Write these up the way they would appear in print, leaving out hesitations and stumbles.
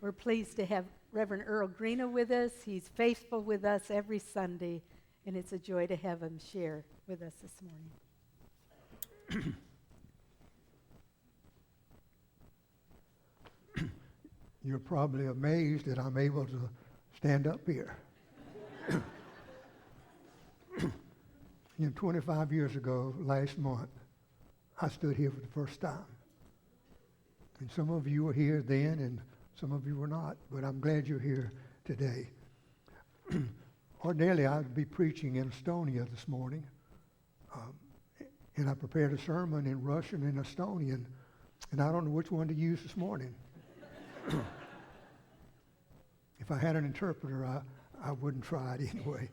We're pleased to have Reverend Earl Greenough with us. He's faithful with us every Sunday, and it's a joy to have him share with us this morning. You're probably amazed that I'm able to stand up here. 25 years ago, last month, I stood here for the first time. And some of you were here then, and some of you were not, but I'm glad you're here today. Ordinarily, I'd be preaching in Estonia this morning, and I prepared a sermon in Russian and Estonian, and I don't know which one to use this morning. If I had an interpreter, I wouldn't try it anyway.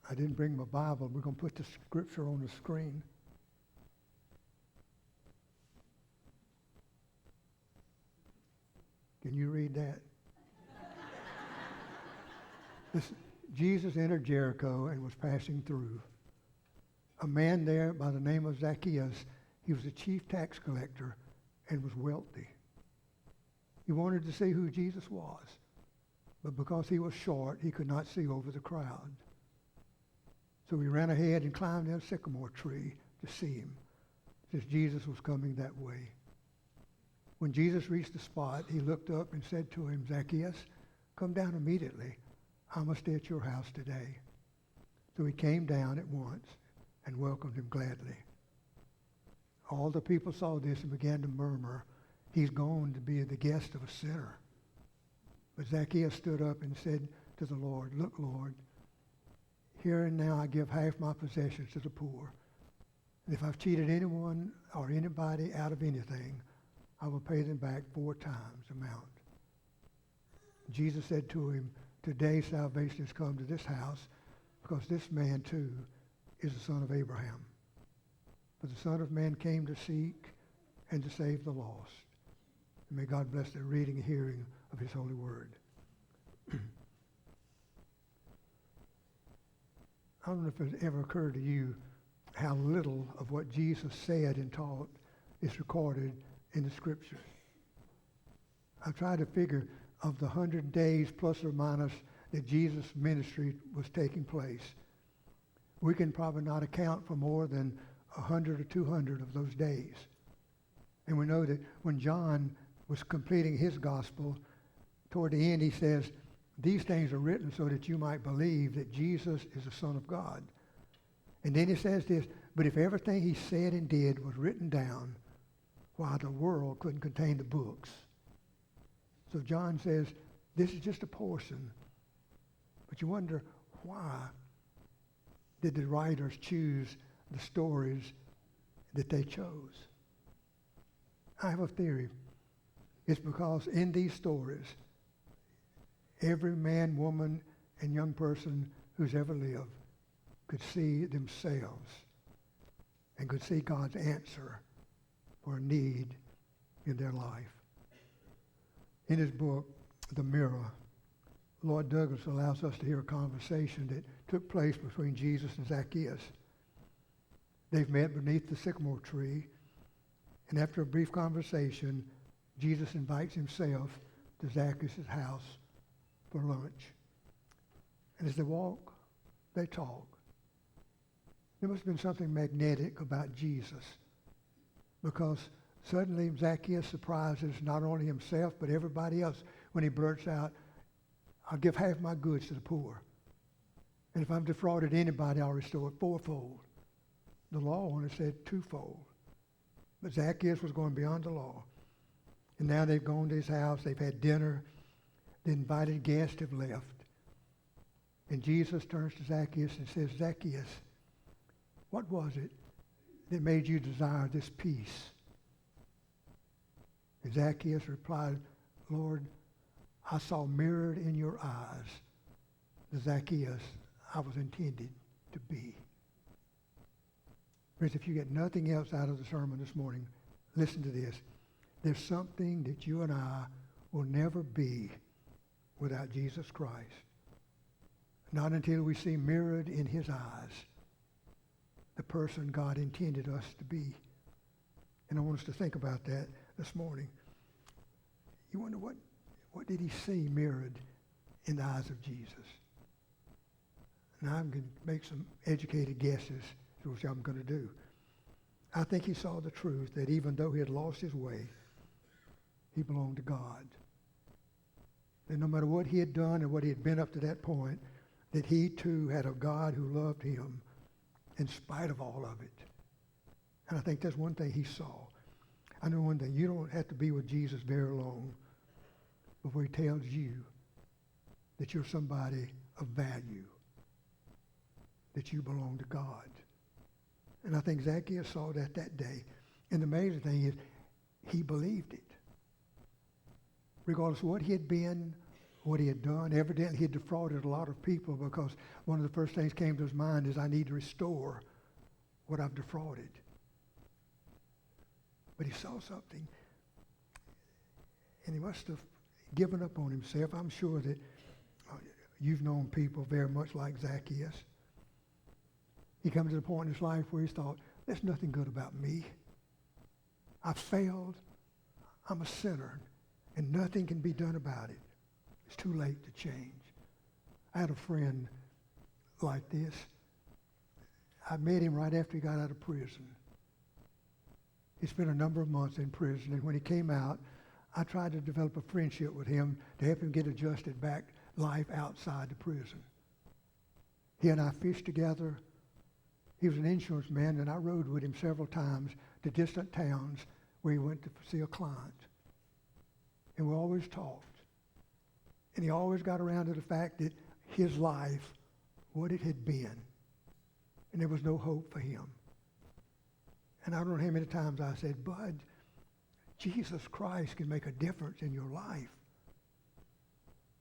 I didn't bring my Bible. We're going to put the scripture on the screen. Can you read that? Jesus entered Jericho and was passing through. A man there by the name of Zacchaeus, he was a chief tax collector and was wealthy. He wanted to see who Jesus was, but because he was short, he could not see over the crowd. So he ran ahead and climbed a sycamore tree to see him, since Jesus was coming that way. When Jesus reached the spot, he looked up and said to him, "Zacchaeus, come down immediately. I must stay at your house today." So he came down at once and welcomed him gladly. All the people saw this and began to murmur, "He's going to be the guest of a sinner." But Zacchaeus stood up and said to the Lord, "Look, Lord, here and now I give half my possessions to the poor. And if I've cheated anyone or anybody out of anything, I will pay them back 4 times the amount." Jesus said to him, "Today salvation has come to this house, because this man too is the son of Abraham. For the Son of Man came to seek and to save the lost." And may God bless the reading and hearing of his holy word. I don't know if it's ever occurred to you how little of what Jesus said and taught is recorded in the scriptures. I tried to figure of the 100 days plus or minus that Jesus' ministry was taking place. We can probably not account for more than 100 or 200 of those days. And we know that when John was completing his gospel, toward the end he says, "These things are written so that you might believe that Jesus is the Son of God." And then he says this, "But if everything he said and did was written down, why the world couldn't contain the books." So John says, this is just a portion. But you wonder, why did the writers choose the stories that they chose? I have a theory. It's because in these stories, every man, woman, and young person who's ever lived could see themselves and could see God's answer for a need in their life. In his book, The Mirror, Lloyd Douglas allows us to hear a conversation that took place between Jesus and Zacchaeus. They've met beneath the sycamore tree, and after a brief conversation, Jesus invites himself to Zacchaeus' house for lunch. And as they walk, they talk. There must have been something magnetic about Jesus, because suddenly Zacchaeus surprises not only himself but everybody else when he blurts out, "I'll give half my goods to the poor. And if I've defrauded anybody, I'll restore it 4-fold." The law only said 2-fold. But Zacchaeus was going beyond the law. And now they've gone to his house, they've had dinner, the invited guests have left. And Jesus turns to Zacchaeus and says, "Zacchaeus, what was it that made you desire this peace?" And Zacchaeus replied, "Lord, I saw mirrored in your eyes the Zacchaeus I was intended to be." Friends, if you get nothing else out of the sermon this morning, listen to this. There's something that you and I will never be without Jesus Christ. Not until we see mirrored in his eyes the person God intended us to be. And I want us to think about that this morning. You wonder what did he see mirrored in the eyes of Jesus? And I'm going to make some educated guesses, which I'm going to do. I think he saw the truth that even though he had lost his way, he belonged to God. That no matter what he had done and what he had been up to that point, that he too had a God who loved him in spite of all of it. And I think that's one thing he saw. I know one thing, you don't have to be with Jesus very long before he tells you that you're somebody of value, that you belong to God. And I think Zacchaeus saw that day. And the amazing thing is, he believed it. Regardless of what he had been, what he had done, evidently he had defrauded a lot of people, because one of the first things came to his mind is, I need to restore what I've defrauded. But he saw something, and he must have given up on himself. I'm sure that you've known people very much like Zacchaeus. He comes to the point in his life where he's thought, there's nothing good about me. I failed. I'm a sinner, and nothing can be done about it. It's too late to change. I had a friend like this. I met him right after he got out of prison. He spent a number of months in prison, and when he came out, I tried to develop a friendship with him to help him get adjusted back life outside the prison. He and I fished together. He was an insurance man, and I rode with him several times to distant towns where he went to see a client. And we always talked. And he always got around to the fact that his life, what it had been, and there was no hope for him. And I don't know how many times I said, Bud, Jesus Christ can make a difference in your life.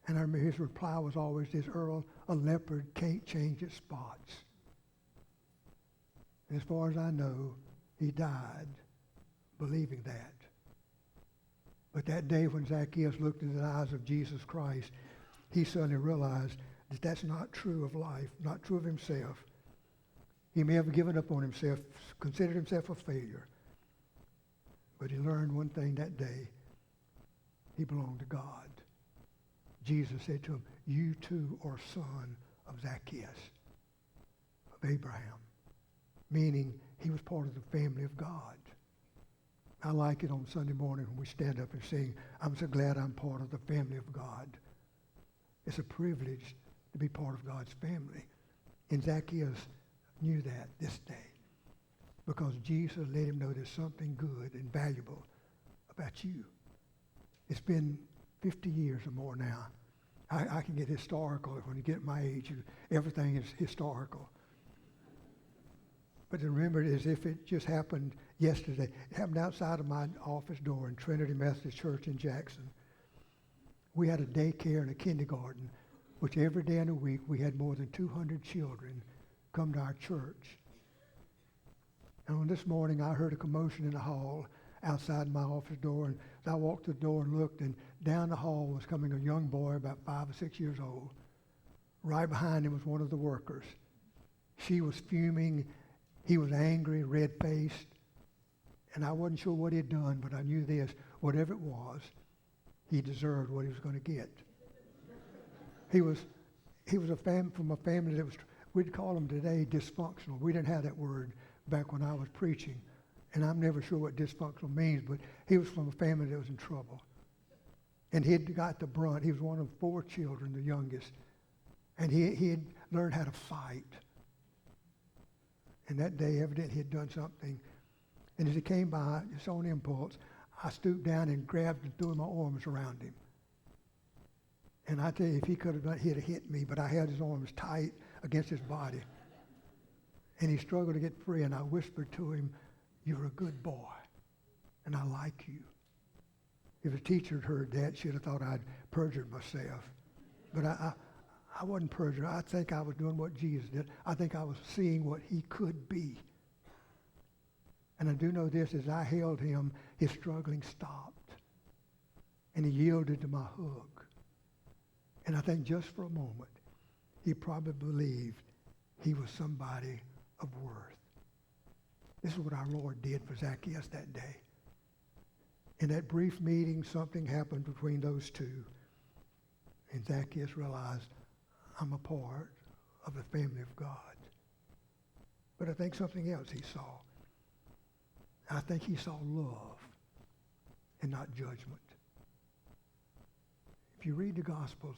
And I remember his reply was always this, Earl, a leopard can't change its spots. And as far as I know, he died believing that. But that day when Zacchaeus looked into the eyes of Jesus Christ, he suddenly realized that that's not true of life, not true of himself. He may have given up on himself, considered himself a failure. But he learned one thing that day. He belonged to God. Jesus said to him, you too are son of Zacchaeus, of Abraham. Meaning he was part of the family of God. I like it on Sunday morning when we stand up and sing, I'm so glad I'm part of the family of God. It's a privilege to be part of God's family. And Zacchaeus knew that this day because Jesus let him know there's something good and valuable about you. It's been 50 years or more now. I can get historical. When you get my age, everything is historical. But to remember it as if it just happened yesterday. It happened outside of my office door in Trinity Methodist Church in Jackson. We had a daycare and a kindergarten, which every day in the week we had more than 200 children come to our church. And on this morning I heard a commotion in the hall outside my office door, and I walked to the door and looked, and down the hall was coming a young boy about 5 or 6 years old. Right behind him was one of the workers. She was fuming. He was angry, red-faced, and I wasn't sure what he had done, but I knew this, whatever it was, he deserved what he was going to get. He was from a family that was, we'd call them today dysfunctional. We didn't have that word back when I was preaching, and I'm never sure what dysfunctional means, but he was from a family that was in trouble. And he'd got the brunt. He was one of 4 children, the youngest, and he had learned how to fight. And that day, evidently, he had done something. And as he came by, just on impulse, I stooped down and grabbed and threw my arms around him. And I tell you, if he could have done it, he'd have hit me, but I held his arms tight against his body. And he struggled to get free, and I whispered to him, you're a good boy, and I like you. If a teacher had heard that, she'd have thought I'd perjured myself. But I wasn't perjured. I think I was doing what Jesus did. I think I was seeing what he could be. And I do know this, as I held him, his struggling stopped. And he yielded to my hug. And I think just for a moment, he probably believed he was somebody of worth. This is what our Lord did for Zacchaeus that day. In that brief meeting, something happened between those two. And Zacchaeus realized, I'm a part of the family of God. But I think something else he saw. I think he saw love and not judgment. If you read the Gospels,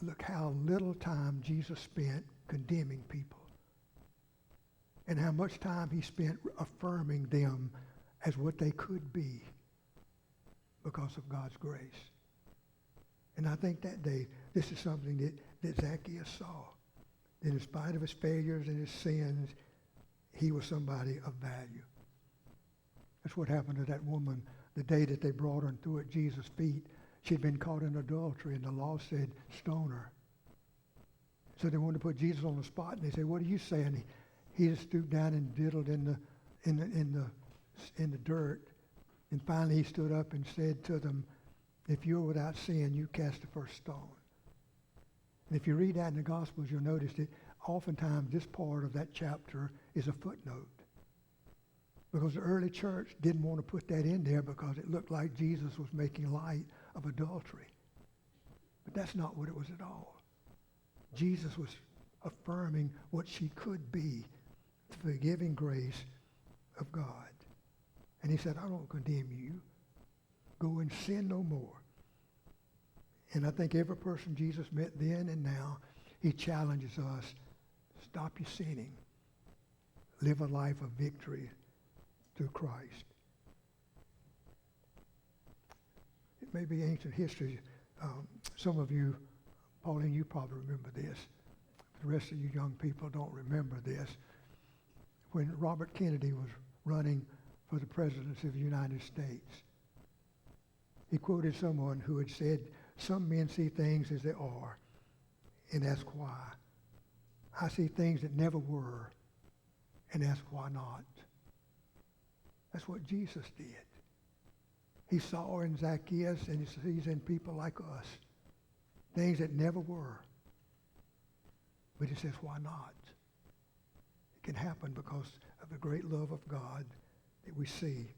look how little time Jesus spent condemning people and how much time he spent affirming them as what they could be because of God's grace. And I think that day, this is something that Zacchaeus saw. That in spite of his failures and his sins, he was somebody of value. That's what happened to that woman the day that they brought her and threw at Jesus' feet. She'd been caught in adultery, and the law said, stone her. So they wanted to put Jesus on the spot, and they said, what do you say? And he just stooped down and diddled in the dirt. And finally he stood up and said to them, if you're without sin, you cast the first stone. And if you read that in the Gospels, you'll notice that oftentimes this part of that chapter is a footnote. Because the early church didn't want to put that in there because it looked like Jesus was making light of adultery. But that's not what it was at all. Jesus was affirming what she could be, the forgiving grace of God. And he said, I don't condemn you. Go and sin no more. And I think every person Jesus met then and now, he challenges us, stop your sinning. Live a life of victory through Christ. It may be ancient history. Some of you, Pauline, you probably remember this. The rest of you young people don't remember this. When Robert Kennedy was running for the presidency of the United States, he quoted someone who had said, some men see things as they are and ask why. I see things that never were and ask why not. That's what Jesus did. He saw in Zacchaeus and he sees in people like us things that never were. But he says, why not? It can happen because of the great love of God that we see.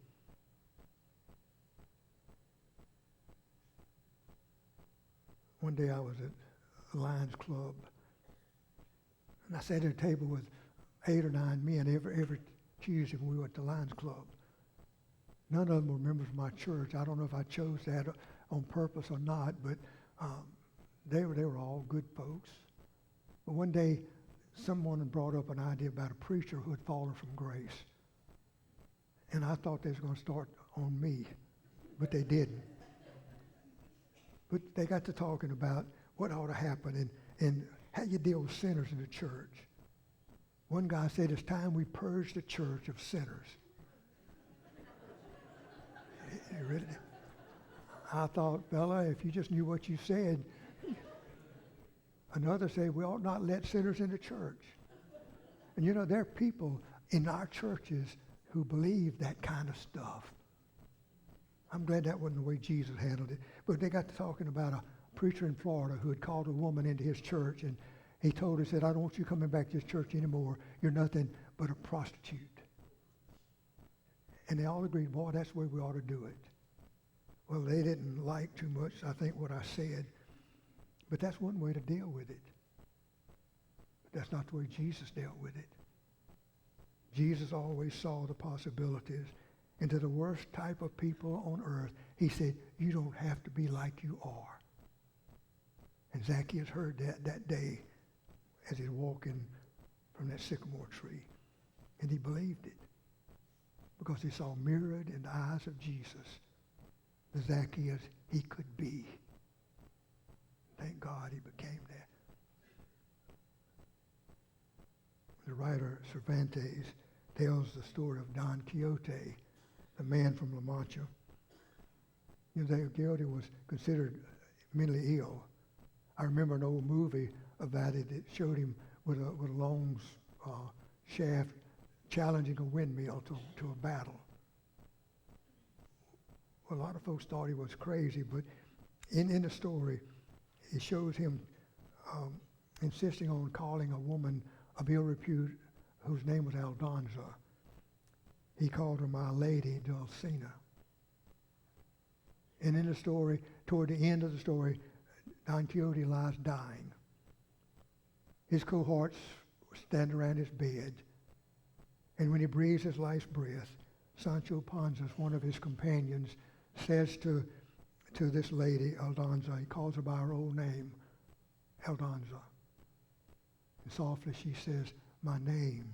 One day I was at a Lions Club, and I sat at a table with 8 or 9 men every Tuesday when we went to Lions Club. None of them were members of my church. I don't know if I chose that on purpose or not, but they were all good folks. But one day, someone had brought up an idea about a preacher who had fallen from grace. And I thought they was going to start on me, but they didn't. But they got to talking about what ought to happen and how you deal with sinners in the church. One guy said, it's time we purge the church of sinners. Really? I thought, fella, if you just knew what you said. Another said, we ought not let sinners in the church. And you know, there are people in our churches who believe that kind of stuff. I'm glad that wasn't the way Jesus handled it. But they got to talking about a preacher in Florida who had called a woman into his church, and he told her, said, I don't want you coming back to this church anymore. You're nothing but a prostitute. And they all agreed, boy, that's the way we ought to do it. Well, they didn't like too much, I think, what I said. But that's one way to deal with it. But that's not the way Jesus dealt with it. Jesus always saw the possibilities. And to the worst type of people on earth, he said, you don't have to be like you are. And Zacchaeus heard that day as he's walking from that sycamore tree. And he believed it because he saw mirrored in the eyes of Jesus the Zacchaeus he could be. Thank God he became that. The writer Cervantes tells the story of Don Quixote, the man from La Mancha. You know, Don Quixote was considered mentally ill. I remember an old movie about it that showed him with a long shaft challenging a windmill to a battle. Well, a lot of folks thought he was crazy, but in the story, it shows him insisting on calling a woman of ill repute whose name was Aldonza. he called her my lady Dulcina. And in the story, toward the end of the story, Don Quixote lies dying. His cohorts stand around his bed. And when he breathes his last breath, Sancho Panza, one of his companions, says to this lady, Aldonza, he calls her by her old name, Aldonza. And softly she says, my name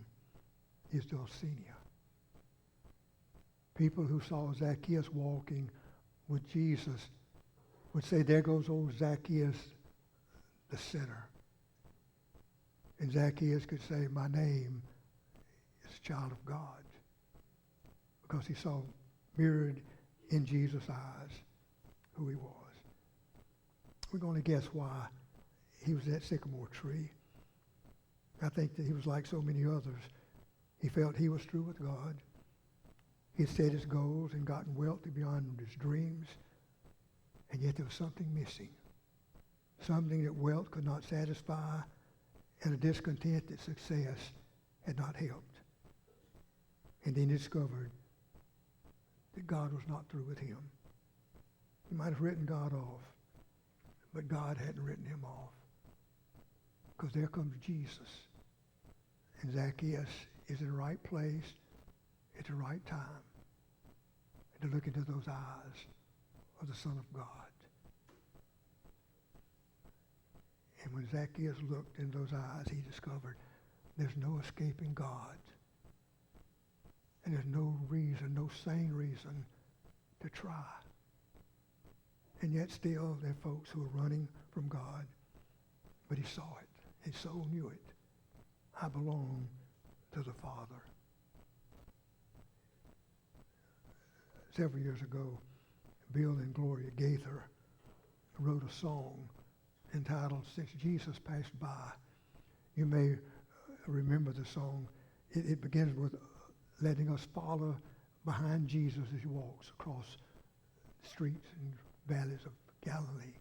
is Dulcinea. People who saw Zacchaeus walking with Jesus would say, there goes old Zacchaeus, the sinner. And Zacchaeus could say, my name is child of God. Because he saw mirrored in Jesus' eyes who he was. We're going to guess why he was that sycamore tree. I think that he was like so many others. He felt he was through with God. He had set his goals and gotten wealthy beyond his dreams. And yet there was something missing. Something that wealth could not satisfy, and a discontent that success had not helped. And then he discovered that God was not through with him. He might have written God off, but God hadn't written him off. Because there comes Jesus. And Zacchaeus is in the right place at the right time. And to look into those eyes of the Son of God. And when Zacchaeus looked in those eyes, he discovered there's no escaping God. And there's no reason, no sane reason to try. And yet still there are folks who are running from God. But he saw it. His soul knew it. I belong to the Father. Several years ago, Bill and Gloria Gaither wrote a song entitled Since Jesus Passed By. You may remember the song. It begins with letting us follow behind Jesus as he walks across the streets and valleys of Galilee.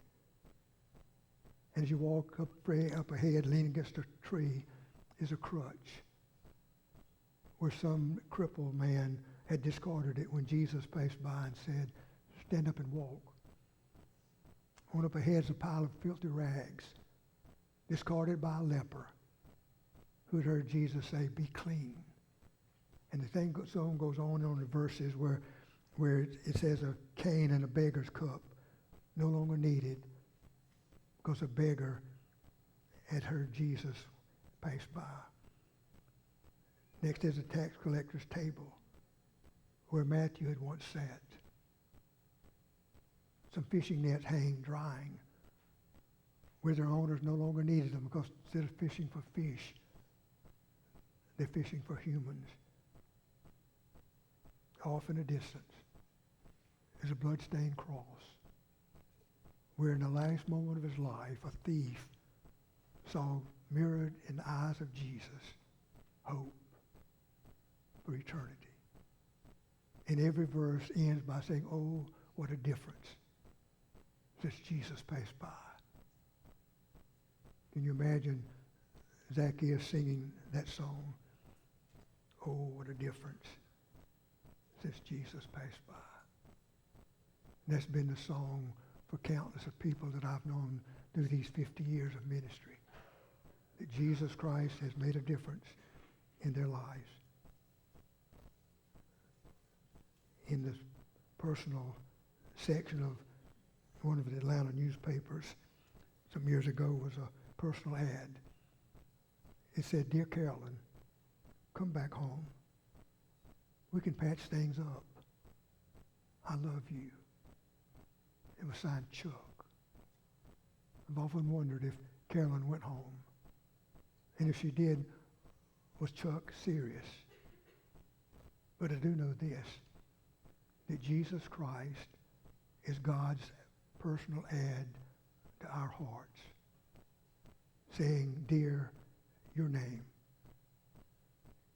And as you walk up ahead, leaning against a tree, is a crutch where some crippled man had discarded it when Jesus passed by and said, stand up and walk. On up ahead is a pile of filthy rags, discarded by a leper who had heard Jesus say, be clean. And the song goes on the verses where it says a cane and a beggar's cup no longer needed because a beggar had heard Jesus pass by. Next is a tax collector's table where Matthew had once sat. Some fishing nets hang drying where their owners no longer needed them because instead of fishing for fish, they're fishing for humans. Off in the distance is a bloodstained cross where in the last moment of his life, a thief saw mirrored in the eyes of Jesus hope for eternity. And every verse ends by saying, oh, what a difference since Jesus passed by. Can you imagine Zacchaeus singing that song? Oh, what a difference since Jesus passed by. And that's been the song for countless of people that I've known through these 50 years of ministry. That Jesus Christ has made a difference in their lives. In this personal section of one of the Atlanta newspapers some years ago was a personal ad. It said, Dear Carolyn, come back home. We can patch things up. I love you. It was signed Chuck. I've often wondered if Carolyn went home. And if she did, was Chuck serious? But I do know this, that Jesus Christ is God's personal ad to our hearts, saying, Dear, your name,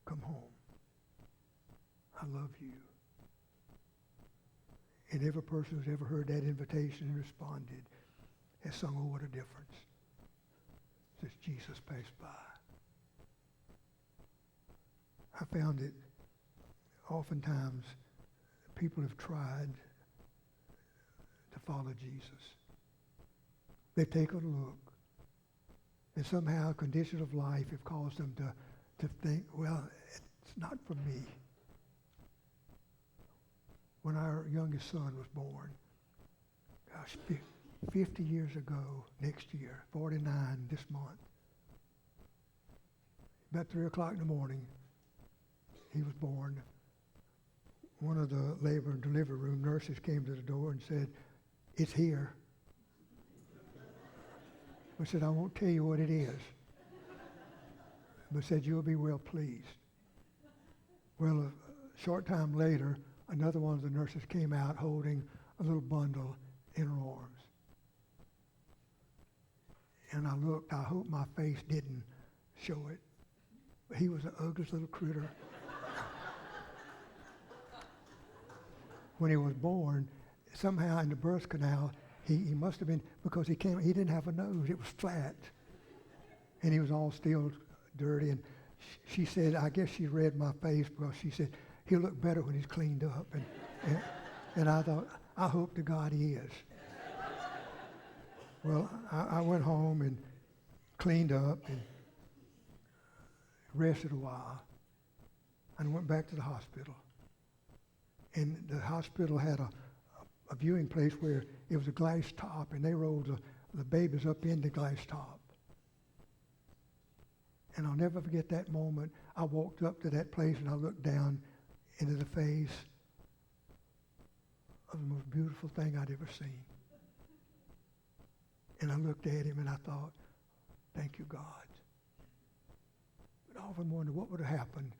come home. I love you. And every person who's ever heard that invitation and responded has sung, oh, what a difference since Jesus passed by. I found it oftentimes people have tried to follow Jesus. They've taken a look, and somehow conditions of life have caused them to think, well, it's not for me. When our youngest son was born, gosh, 50 years ago, next year, 49 this month, about 3 o'clock in the morning, he was born. One of the labor and delivery room nurses came to the door and said, "It's here." I said, "I won't tell you what it is." But said, "You'll be well pleased." Well, a short time later, another one of the nurses came out holding a little bundle in her arms. And I looked, I hope my face didn't show it. But he was the ugliest little critter. When he was born, somehow in the birth canal, he must have been, because he didn't have a nose, it was flat. And he was all still dirty. And she said, I guess she read my face because she said, he'll look better when he's cleaned up. And I thought, I hope to God he is. Well, I went home and cleaned up and rested a while and went back to the hospital. And the hospital had a viewing place where it was a glass top, and they rolled the babies up in the glass top. And I'll never forget that moment. I walked up to that place and I looked down into the face of the most beautiful thing I'd ever seen. And I looked at him and I thought, thank you, God. But I often wonder what would have happened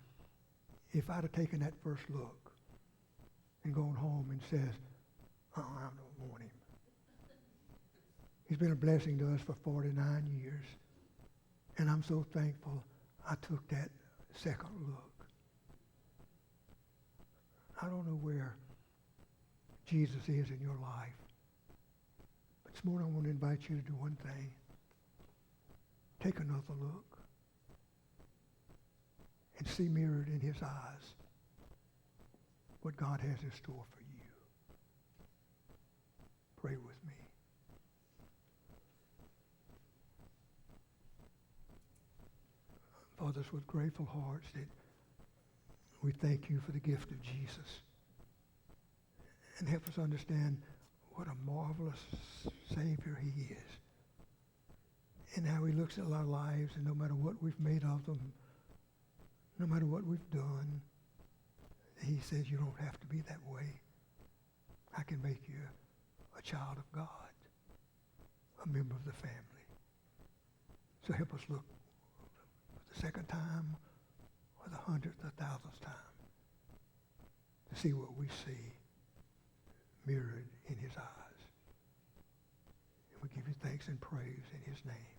if I'd have taken that first look and gone home and says, I don't want him. He's been a blessing to us for 49 years. And I'm so thankful I took that second look. I don't know where Jesus is in your life. But this morning I want to invite you to do one thing. Take another look and see mirrored in his eyes what God has in store for you. Pray with me. Father, it's with grateful hearts that we thank you for the gift of Jesus. And help us understand what a marvelous Savior he is. And how he looks at our lives, and no matter what we've made of them, no matter what we've done, he says you don't have to be that way. I can make you a child of God, a member of the family. So help us look for the second time or the 100th or 1,000th time to see what we see mirrored in his eyes. And we give you thanks and praise in his name.